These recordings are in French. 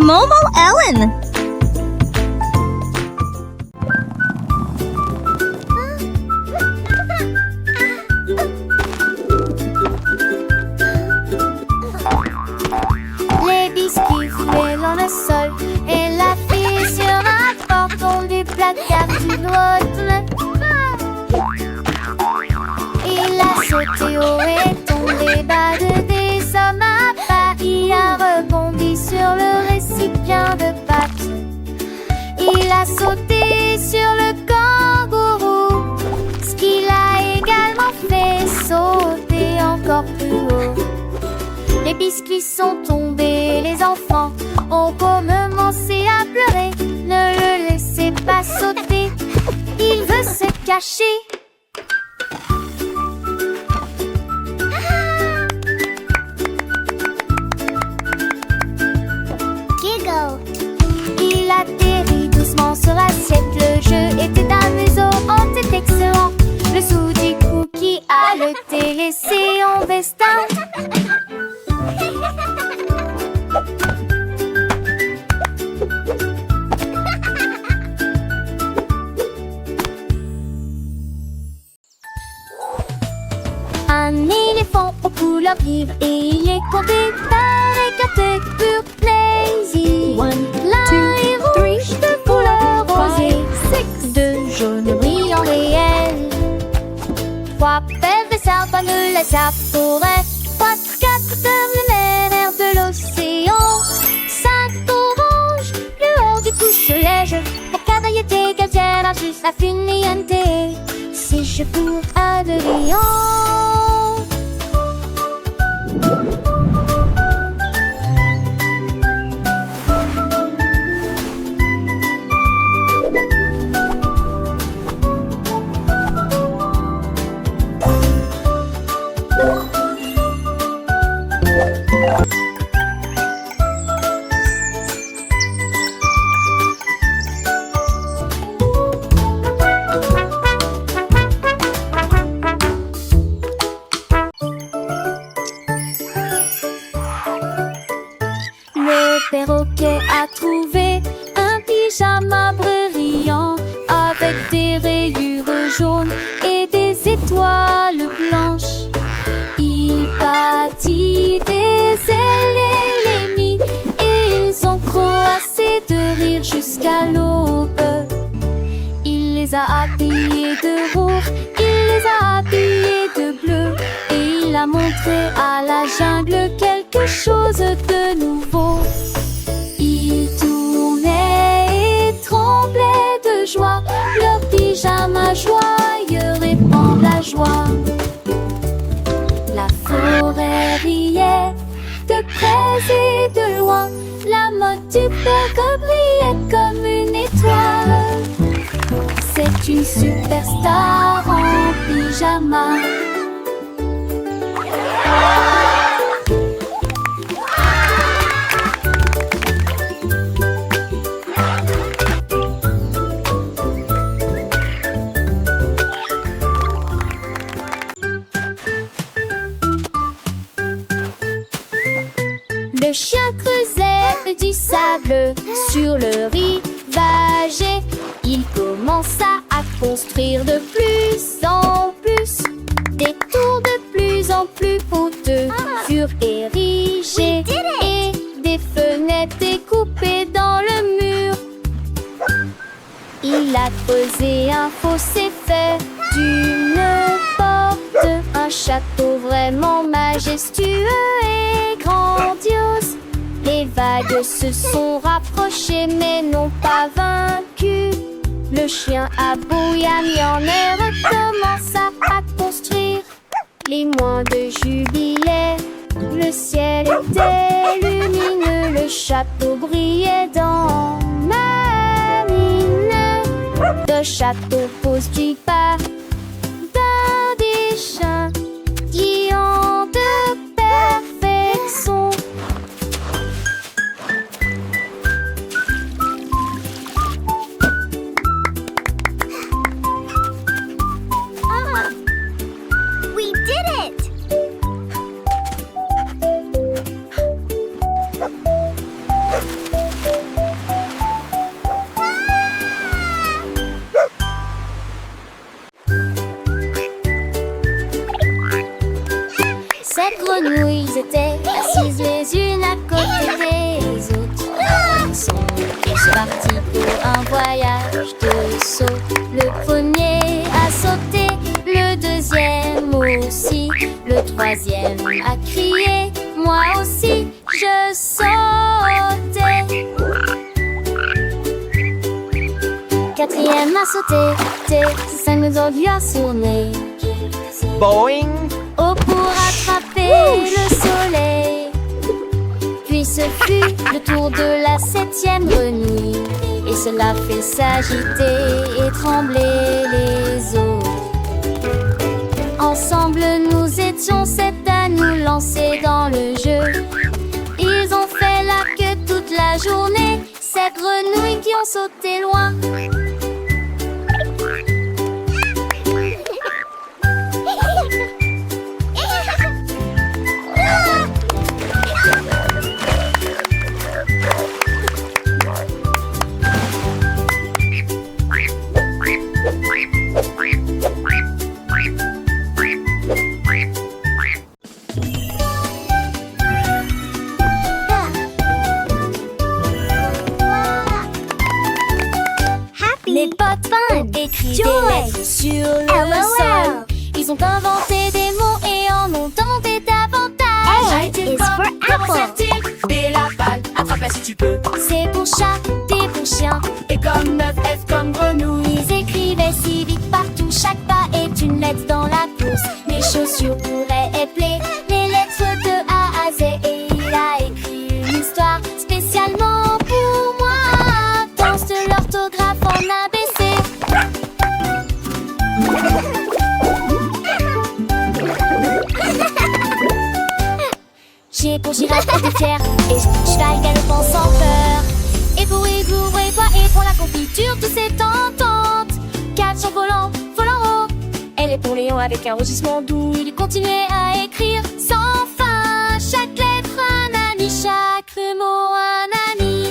Momo Ellen. Les biscuits foulés dans le sol et la fille sur un porton du placard d'une autre. Il a sauté haut et tombé bas de des hommes à pas. Il a rebondi sur le récipient de pâtes. Il a sauté sur le kangourou, ce qui l'a également fait sauter encore plus haut. Les biscuits sont tombés, les enfants ont commencé à pleurer. Ne le laissez pas sauter, il veut se cacher. Giggle. Il atterrit doucement sur l'assiette. Le jeu était amusant, était excellent. Le sou du cookie a le délaissé en vestin. Un éléphant aux couleurs vives et il est compté par écarté pour plaisir. 1, 2, 3, de couleur rosée. 6, 2, jaune brillant réel. 3, pèves de sapin de la forêt. 3, 4, de la mer de l'océan. 5, orange, le haut du couche-lège. La cadaillette gazière juste la finiente. 6, je pour Adrien. Le perroquet a trouvé un pyjama brillant avec des rayures jaunes et des étoiles blanches. Il bâtit des ailes et les mit et ils ont croassé de rire jusqu'à l'aube. Il les a habillés de rouge, il les a habillés de bleu et il a montré à la jungle quelque chose de nouveau. Ils tournaient et tremblaient de joie, leur pyjama joyeux répand la joie. La forêt riait de près et de loin, la mode du perroquet brillait comme une étoile. C'est une superstar en pyjama. Le chien creusait du sable sur le rivage et il commença à construire de plus en plus. Des tours de plus en plus hauteux furent érigés et des fenêtres découpées dans le mur. Il a creusé un fossé fait d'une porte, un château vraiment majestueux et grandiose. Les vagues se sont rapprochées mais n'ont pas vaincu. Le chien aboya, mis en air, commença à construire. Les mois de jubilé, le ciel était lumineux, le château brillait dans ma mine. Le château construit par des chiens qui ont de perfection. We did it! un voyage de saut. Le premier a sauté, le deuxième aussi, le troisième a crié, moi aussi je sautais. Quatrième a sauté, cinq nous ont vu à sourner. Boing! Oh, pour attraper le soleil. Puis ce fut le tour de la septième grenouille, et cela fait s'agiter et trembler les autres. Ensemble nous étions sept à nous lancer dans le jeu. Ils ont fait la queue toute la journée, sept grenouilles qui ont sauté loin. Les potins écrivent des lettres sur le sol. Ils ont inventé des mots et en ont inventé davantage. A is for apple. B la balle, attrape-la si tu peux. C pour chat, D pour chien. Et comme neuf, F comme grenouille. Ils écrivaient si vite partout. Chaque pas est une lettre dans la course. Mes chaussures pourraient épeler les lettres de A à Z. Et il a écrit une histoire spécialement pour moi. Danse de l'orthographe en ABC. G pour girafe, et fier. Et cheval galopant sans peur. Et pour igloo, et toi, et pour la confiture, tout c'est tentante. Quatre en volant, volant haut. Elle est pour Léon avec un rugissement doux. Il continuait à écrire sans fin. Chaque lettre un ami, chaque mot un ami.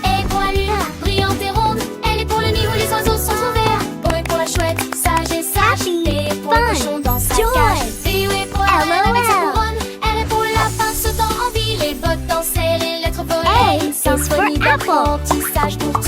Et pour la lune, brillante et ronde. Elle est pour le nid où les oiseaux sont ouverts. O est pour la chouette, sage et sage. Et pour le cochon dans sa cage. Et O est pour la reine avec sa couronne. Elle est pour le lapin sautant en ville. Les bottes dansaient, les lettres volaient. Une symphonie d'apprentissage pour